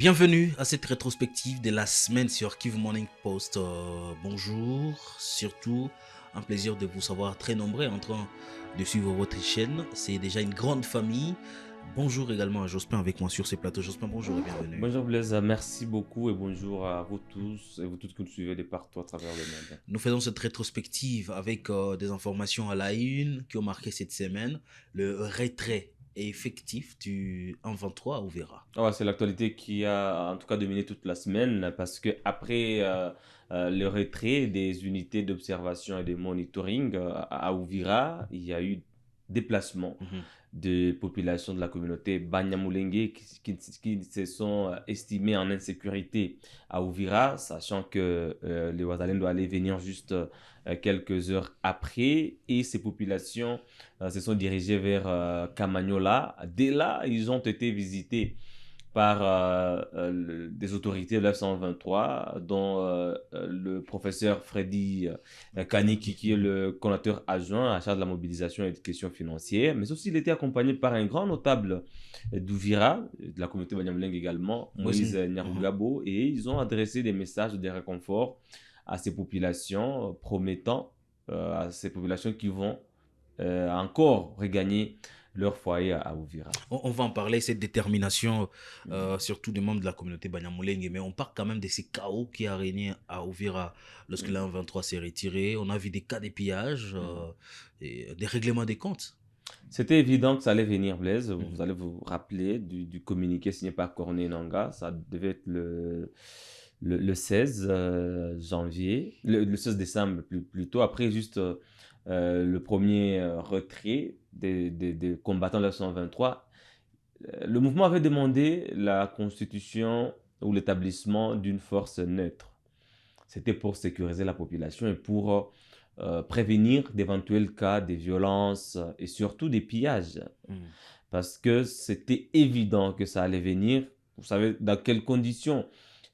Bienvenue à cette rétrospective de la semaine sur Kivu Morning Post. Bonjour, surtout un plaisir de vous savoir très nombreux en train de suivre votre chaîne. C'est déjà une grande famille. Bonjour également à Jospin avec moi sur ce plateau. Jospin, bonjour et bienvenue. Bonjour Blaise, merci beaucoup et bonjour à vous tous et vous toutes qui nous suivez de partout à travers le monde. Nous faisons cette rétrospective avec des informations à la une qui ont marqué cette semaine. Le retrait est effectif du 1-23 à Ouvira. Ouais, c'est l'actualité qui a en tout cas dominé toute la semaine parce que après le retrait des unités d'observation et de monitoring à Uvira, il y a eu déplacement Mhm. de populations de la communauté Banyamulenge qui se sont estimées en insécurité à Uvira, sachant que les Ouazalènes doivent aller venir juste quelques heures après et ces populations se sont dirigées vers Camagnola. Dès là, ils ont été visités par des autorités de l'F-123, dont le professeur Freddy Kaniki, qui est le coordinateur adjoint à charge de la mobilisation et des questions financières. Mais aussi, il était accompagné par un grand notable d'Ouvira, de la communauté Banyamulenge également, Moïse Nyarugabo, et ils ont adressé des messages de réconfort à ces populations, promettant à ces populations qui vont encore regagner leur foyer à Uvira. On va en parler, cette détermination, surtout des membres de la communauté Banyamulenge, mais on parle quand même de ces chaos qui a régné à Uvira lorsque la 23 s'est retiré. On a vu des cas de pillage, et des règlements des comptes. C'était évident que ça allait venir, Blaise. Vous allez vous rappeler du communiqué signé par Corneille Nangaa. Ça devait être le 16 janvier, le 16 décembre plutôt, après juste le premier retrait des combattants de la 123. Le mouvement avait demandé la constitution ou l'établissement d'une force neutre. C'était pour sécuriser la population et pour prévenir d'éventuels cas de violence et surtout des pillages. Parce que c'était évident que ça allait venir. Vous savez dans quelles conditions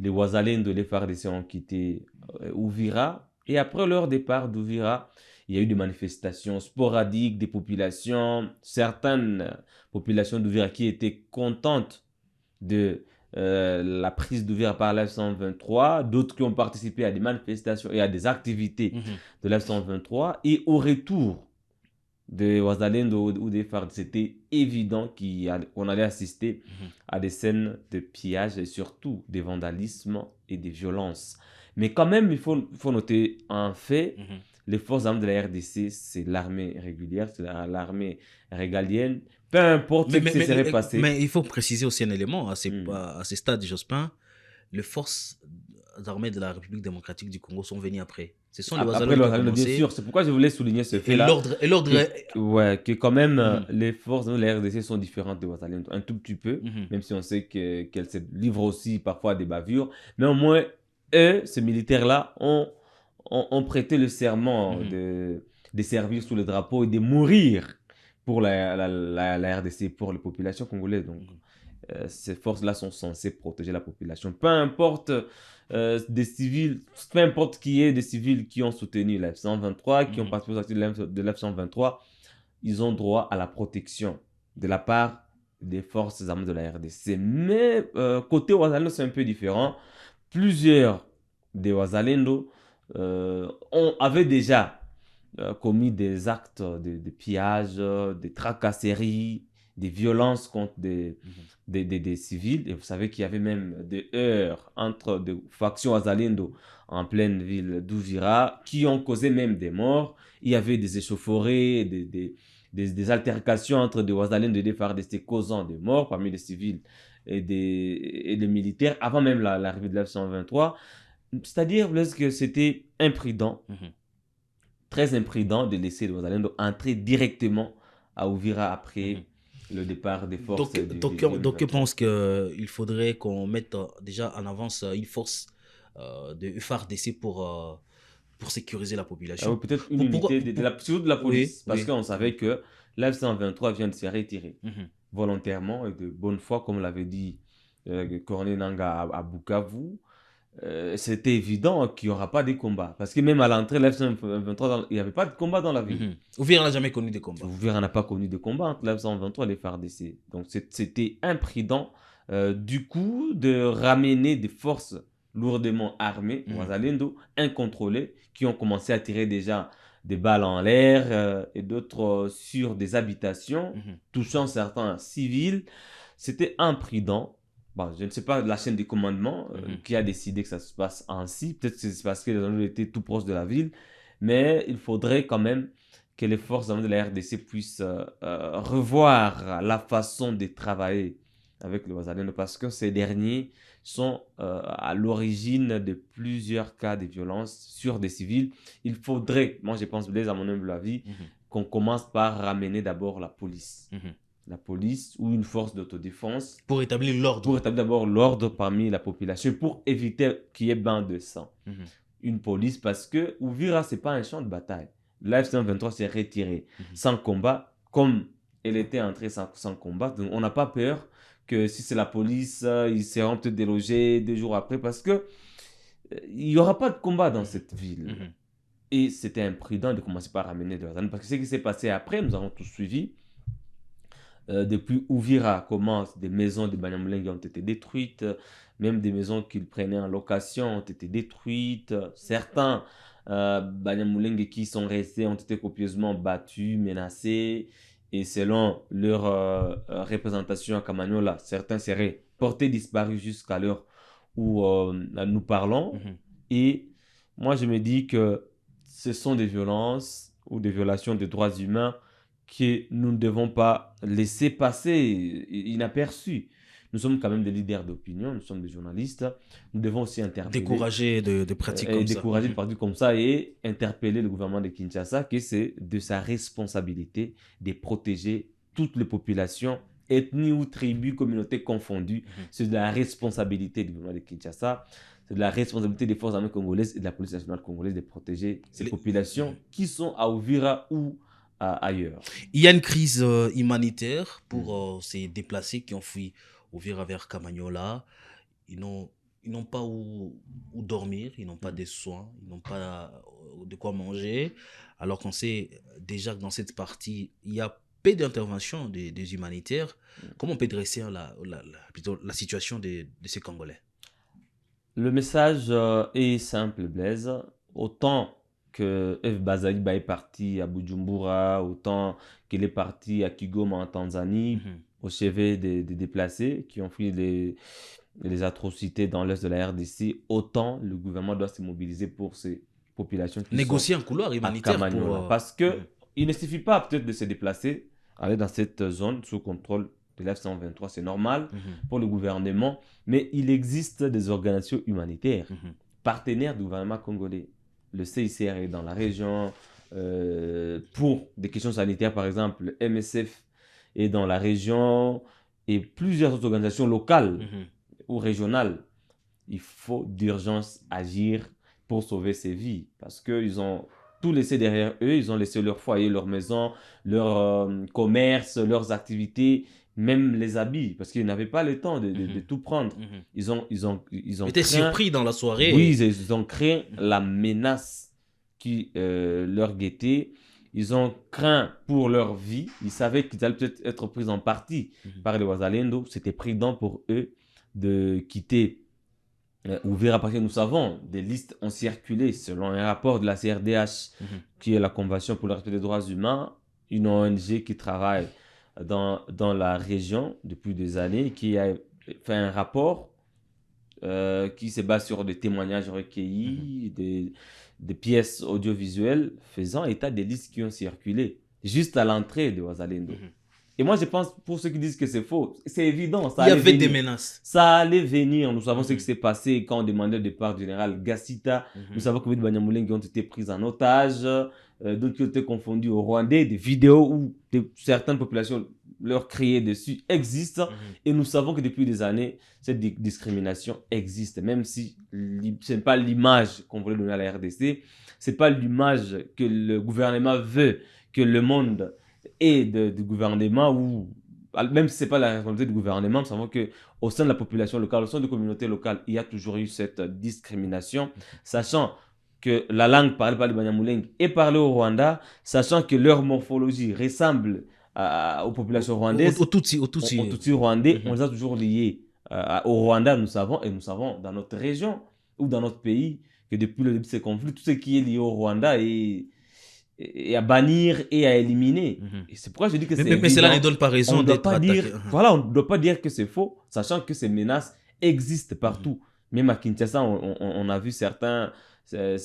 les Ouazalènes de l'FARDC ont quitté Uvira. Et après leur départ d'Uvira, il y a eu des manifestations sporadiques des populations, certaines populations d'Uvira qui étaient contentes de la prise d'Uvira par l'F-123, d'autres qui ont participé à des manifestations et à des activités de l'F-123. Et au retour de Ouazalendo ou des FARC, c'était évident qu'on allait assister à des scènes de pillage et surtout des vandalismes et des violences. Mais quand même, il faut noter un fait. Les forces armées de la RDC, c'est l'armée régulière, c'est l'armée régalienne. Peu importe ce qui se serait passé. Mais il faut préciser aussi un élément à ces stades, Jospin. Les forces armées de la République démocratique du Congo sont venues après. Ce sont les Ouazalendo qui ont commencé. Bien sûr, c'est pourquoi je voulais souligner ce fait-là. Que quand même, les forces de la RDC sont différentes des Ouazalendo, un tout petit peu, même si on sait qu'elles se livrent aussi parfois à des bavures. Mais au moins, eux, ces militaires-là, ont prêté le serment de servir sous le drapeau et de mourir pour la RDC, pour les populations congolaises. Donc, ces forces-là sont censées protéger la population. Peu importe des civils, peu importe qui est des civils qui ont soutenu la F-123, qui ont participé aux activités de la F-123, ils ont droit à la protection de la part des forces armées de la RDC. Mais côté Ouazalendo, c'est un peu différent. Plusieurs des Ouazalendo avaient déjà commis des actes de pillage, de tracasseries, des violences contre des civils. Et vous savez qu'il y avait même des heurts entre des factions Ouazalendo en pleine ville d'Uvira qui ont causé même des morts. Il y avait des échauffourées, des altercations entre des Ouazalendo et des FARDC causant des morts parmi les civils et des militaires avant même l'arrivée de l'F-123. C'est-à-dire que c'était imprudent, très imprudent de laisser les Ouazalendo entrer directement à Uvira après le départ des forces. Donc je pense qu'il faudrait qu'on mette déjà en avance une force de FARDC pour sécuriser la population. Peut-être une unité de la police, parce qu'on savait que l'F-123 vient de se retirer volontairement et de bonne foi, comme l'avait dit Corneille Nangaa à Bukavu. C'était évident qu'il n'y aura pas de combat. Parce que même à l'entrée, l'F-123, il n'y avait pas de combat dans la ville. Uvira n'a jamais connu de combat. Uvira n'a pas connu de combat entre l'F-123 et les FARDC. Donc c'était imprudent Du coup, de ramener des forces lourdement armées, Wazalendo, incontrôlées, qui ont commencé à tirer déjà des balles en l'air et d'autres sur des habitations, touchant certains civils. C'était imprudent. Bon, je ne sais pas la chaîne des commandements qui a décidé que ça se passe ainsi. Peut-être que c'est parce que les gens étaient tout proches de la ville. Mais il faudrait quand même que les forces armées de la RDC puissent revoir la façon de travailler avec les Wazalendo parce que ces derniers sont à l'origine de plusieurs cas de violence sur des civils. Il faudrait, moi je pense, Blaise, à mon humble avis, qu'on commence par ramener d'abord la police. La police ou une force d'autodéfense. Pour établir l'ordre. Pour établir d'abord l'ordre parmi la population, pour éviter qu'il y ait bain de sang. Une police parce que Uvira, ce n'est pas un champ de bataille. L'AF-123 s'est retiré sans combat, comme elle était entrée sans combat. Donc on n'a pas peur que si c'est la police, ils seront peut-être délogés 2 jours après parce que il n'y aura pas de combat dans cette ville. Et c'était imprudent de commencer par ramener de la zone parce que ce qui s'est passé après, nous avons tous suivi. Depuis Uvira commence, des maisons de Banyamulenge ont été détruites, même des maisons qu'ils prenaient en location ont été détruites. Certains Banyamulenge qui sont restés ont été copieusement battus, menacés. Et selon leur représentation à Kamanyola, certains seraient portés disparus jusqu'à l'heure où nous parlons. Et moi, je me dis que ce sont des violences ou des violations des droits humains que nous ne devons pas laisser passer inaperçus. Nous sommes quand même des leaders d'opinion, nous sommes des journalistes. Nous devons aussi interpeller. Décourager de pratiques comme ça. Décourager de pratiques comme ça et interpeller le gouvernement de Kinshasa que c'est de sa responsabilité de protéger toutes les populations, ethnies ou tribus, communautés confondues. C'est de la responsabilité du gouvernement de Kinshasa. C'est de la responsabilité des forces armées congolaises et de la police nationale congolaise de protéger ces populations qui sont à Uvira ou ailleurs. Il y a une crise humanitaire pour ces déplacés qui ont fui Uvira vers Kamanyola. Ils n'ont pas où dormir, ils n'ont pas de soins, ils n'ont pas de quoi manger. Alors qu'on sait déjà que dans cette partie, il y a peu d'intervention des humanitaires. Comment on peut dresser plutôt la situation de ces Congolais? Le message est simple, Blaise. Autant que F. Bazaliba est parti à Bujumbura, autant qu'il est parti à Kigoma en Tanzanie, au chevet des déplacés qui ont fui les atrocités dans l'est de la RDC, autant le gouvernement doit se mobiliser pour ces populations qui négocier un couloir humanitaire parce que il ne suffit pas peut-être de se déplacer, aller dans cette zone sous contrôle de l'F-123, c'est normal pour le gouvernement, mais il existe des organisations humanitaires, partenaires du gouvernement congolais. Le CICR est dans la région pour des questions sanitaires, par exemple, le MSF est dans la région et plusieurs autres organisations locales ou régionales. Il faut d'urgence agir pour sauver ces vies parce qu'ils ont tout laissé derrière eux, ils ont laissé leur foyer, leur maison, leur commerce, leurs activités, même les habits, parce qu'ils n'avaient pas le temps de tout prendre. Ils ont étaient surpris dans la soirée. Oui, ils ont créé la menace qui leur guettait. Ils ont craint pour leur vie. Ils savaient qu'ils allaient peut-être être pris en partie par les Wazalendo. C'était prudent pour eux de quitter Uvira parce que nous savons, des listes ont circulé selon un rapport de la CRDH, qui est la Convention pour le respect des droits humains, une ONG qui travaille dans la région depuis des années, qui a fait un rapport qui se base sur des témoignages recueillis, des pièces audiovisuelles faisant état des listes qui ont circulé juste à l'entrée de Wazalendo. Et moi, je pense, pour ceux qui disent que c'est faux, c'est évident. Il y avait des menaces. Ça allait venir. Nous savons ce qui s'est passé quand on demandait le départ du général Gassita. Nous savons que les Banyamulenge ont été pris en otage, d'autres qui ont été confondus aux Rwandais. Des vidéos où certaines populations leur criaient dessus existent. Et nous savons que depuis des années, cette discrimination existe. Même si ce n'est pas l'image qu'on voulait donner à la RDC, ce n'est pas l'image que le gouvernement veut que le monde et du gouvernement, ou même si ce n'est pas la responsabilité du gouvernement, nous savons qu'au sein de la population locale, au sein des communautés locales, il y a toujours eu cette discrimination, sachant que la langue parlée par les Banyamulenge est parlée au Rwanda, sachant que leur morphologie ressemble aux populations rwandaises, aux Tutsis rwandais, on les a toujours liés au Rwanda, nous savons dans notre région ou dans notre pays que depuis le début de ces conflits, tout ce qui est lié au Rwanda est à bannir et à éliminer. Et c'est pourquoi je dis que c'est mais cela ne donne pas raison d'être attaqué. Voilà, on ne doit pas dire que c'est faux, sachant que ces menaces existent partout. Même à Kinshasa, on a vu certains c'était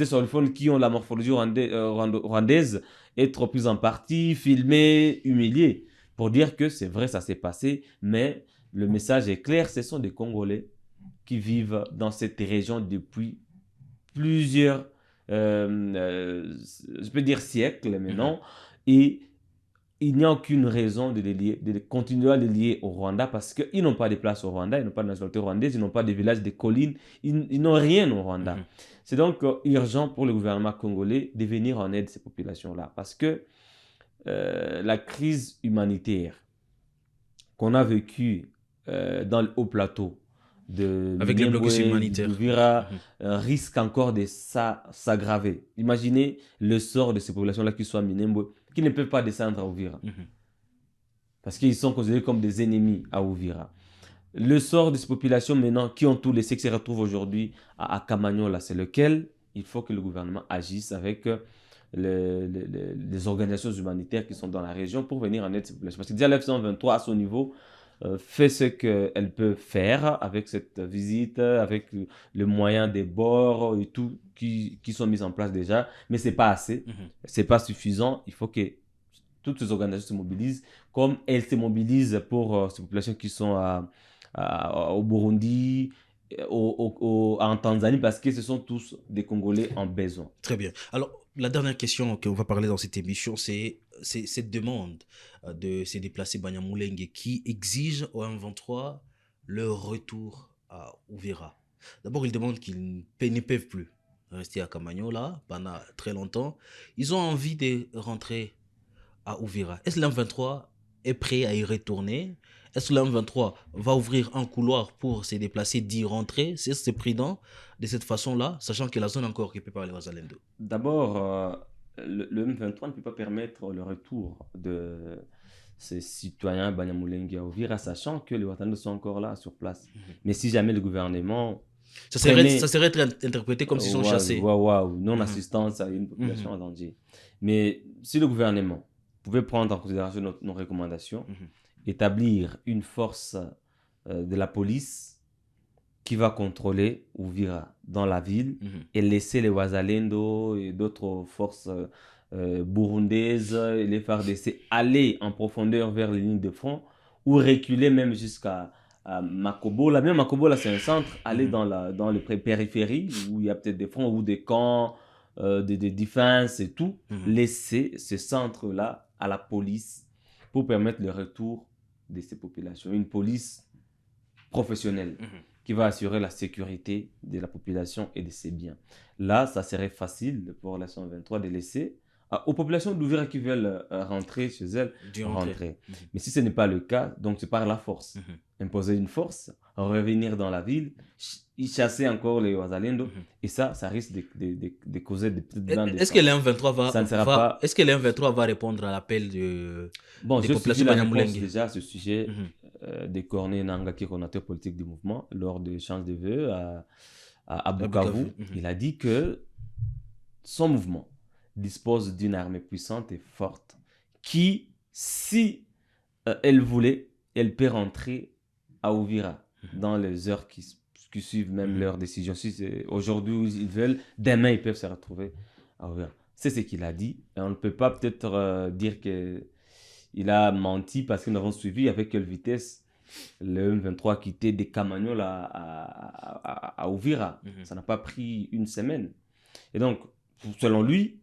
sur le phone qui ont la morphologie rwandaise être plus en partie filmés, humiliés, pour dire que c'est vrai, ça s'est passé, mais le message est clair, ce sont des Congolais qui vivent dans cette région depuis plusieurs, je peux dire siècles maintenant, et il n'y a aucune raison de continuer à les lier au Rwanda parce qu'ils n'ont pas de place au Rwanda, ils n'ont pas de nationalité rwandaise, ils n'ont pas de villages, de collines, ils n'ont rien au Rwanda. C'est donc urgent pour le gouvernement congolais de venir en aide à ces populations-là parce que la crise humanitaire qu'on a vécue dans le haut plateau avec les blocus humanitaires risque encore de s'aggraver. Imaginez le sort de ces populations-là qui sont à Minembwe, qui ne peuvent pas descendre à Uvira. Parce qu'ils sont considérés comme des ennemis à Uvira. Le sort de ces populations maintenant qui ont tout laissé, qui se retrouvent aujourd'hui à Kamanyola, c'est lequel il faut que le gouvernement agisse avec les organisations humanitaires qui sont dans la région pour venir en aide à ces populations. Parce que déjà l'F-123 à son niveau fait ce qu'elle peut faire avec cette visite, avec le moyen des bords et tout qui sont mis en place déjà, mais c'est pas assez, c'est pas suffisant. Il faut que toutes ces organisations se mobilisent comme elles se mobilisent pour ces populations qui sont au Burundi, en Tanzanie, parce que ce sont tous des Congolais en besoin. Très bien. Alors, la dernière question qu'on va parler dans cette émission, c'est cette demande de ces déplacés Banyamulenge qui exigent au M23 leur retour à Uvira. D'abord, ils demandent qu'ils ne peuvent plus rester à Kamanyola pendant très longtemps. Ils ont envie de rentrer à Uvira. Est-ce que l'M23 est prêt à y retourner? Est-ce que l'M23 va ouvrir un couloir pour se déplacer, d'y rentrer? C'est prudent de cette façon-là, sachant que la zone encore occupée par les Wazalendo. D'abord, le M23 ne peut pas permettre le retour de ces citoyens Banyamulenge à Uvira, sachant que les Wazalendo sont encore là, sur place. Mais si jamais le gouvernement... Ça serait interprété comme s'ils sont chassés. Non-assistance à une population en danger. Mais si le gouvernement pouvait prendre en considération nos recommandations, établir une force de la police qui va contrôler Uvira dans la ville et laisser les Wazalendo et d'autres forces burundaises et les FARDC aller en profondeur vers les lignes de front ou reculer même jusqu'à Makobola. Même Makobola, c'est un centre, aller dans les périphéries où il y a peut-être des fronts ou des camps, des défenses et tout. Laisser ce centre-là à la police pour permettre le retour de ces populations. Une police professionnelle qui va assurer la sécurité de la population et de ses biens. Là, ça serait facile pour la 123 de laisser aux populations d'Uvira qui veulent rentrer chez elles, rentrer. Mais si ce n'est pas le cas, donc c'est par la force. Imposer une force, revenir dans la ville, chasser encore les Wazalendo, et ça risque de causer des petites bandes. Est-ce que l'M23 va répondre à l'appel des populations Banyamulenge? Déjà ce sujet de Corné Nangaa, qui est coordinateur politique du mouvement, lors de l'échange de vœux à Bukavu. Il a dit que son mouvement dispose d'une armée puissante et forte qui, si elle voulait, elle peut rentrer à Uvira dans les heures qui suivent même leur décision. Si c'est aujourd'hui ils veulent, demain ils peuvent se retrouver à Uvira. C'est ce qu'il a dit. Et on ne peut pas peut-être dire qu'il a menti parce que nous avons suivi avec quelle vitesse le M23 a quitté des Kamanyola à Uvira. Ça n'a pas pris une semaine. Et donc, selon lui,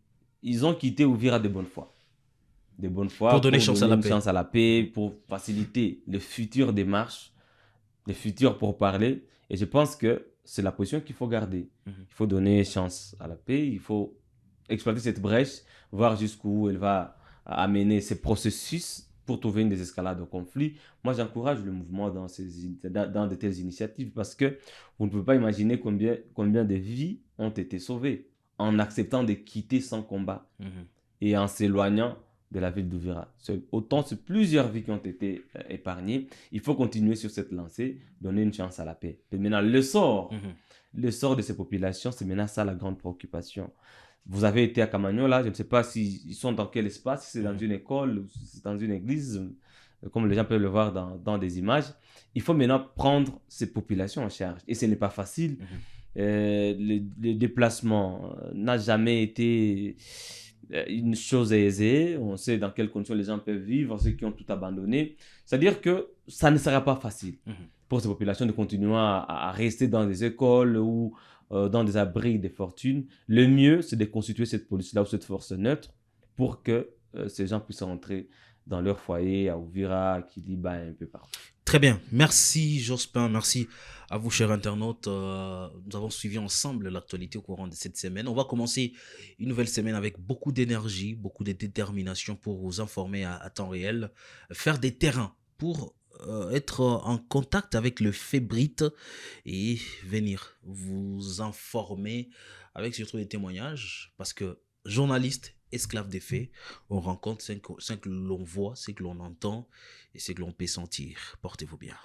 ils ont quitté Uvira de bonne foi. De bonne foi pour donner chance à la paix, pour faciliter les futures démarches, les futurs pourparlers. Et je pense que c'est la position qu'il faut garder. Il faut donner chance à la paix, il faut exploiter cette brèche, voir jusqu'où elle va amener ces processus pour trouver une désescalade au conflit. Moi, j'encourage le mouvement dans de telles initiatives parce que vous ne pouvez pas imaginer combien de vies ont été sauvées en acceptant de quitter sans combat et en s'éloignant de la ville d'Uvira. C'est plusieurs vies qui ont été épargnées. Il faut continuer sur cette lancée, donner une chance à la paix. Et maintenant, le sort de ces populations, c'est maintenant ça la grande préoccupation. Vous avez été à Camagnola, je ne sais pas s'ils sont dans quel espace, si c'est dans une école ou si c'est dans une église, comme les gens peuvent le voir dans des images. Il faut maintenant prendre ces populations en charge. Et ce n'est pas facile. Le déplacement n'a jamais été une chose aisée. On sait dans quelles conditions les gens peuvent vivre, ceux qui ont tout abandonné. C'est-à-dire que ça ne sera pas facile pour ces populations de continuer à rester dans des écoles ou dans des abris de fortune. Le mieux, c'est de constituer cette police-là ou cette force neutre pour que ces gens puissent rentrer dans leur foyer, à Uvira, à Kiliba, un peu partout. Très bien. Merci Jospin, merci à vous chers internautes. Nous avons suivi ensemble l'actualité au courant de cette semaine. On va commencer une nouvelle semaine avec beaucoup d'énergie, beaucoup de détermination pour vous informer à temps réel, faire des terrains pour être en contact avec le fébrile et venir vous informer avec surtout des témoignages parce que journaliste, esclave des faits, on rencontre ce que l'on voit, ce que l'on entend et ce que l'on peut sentir. Portez-vous bien.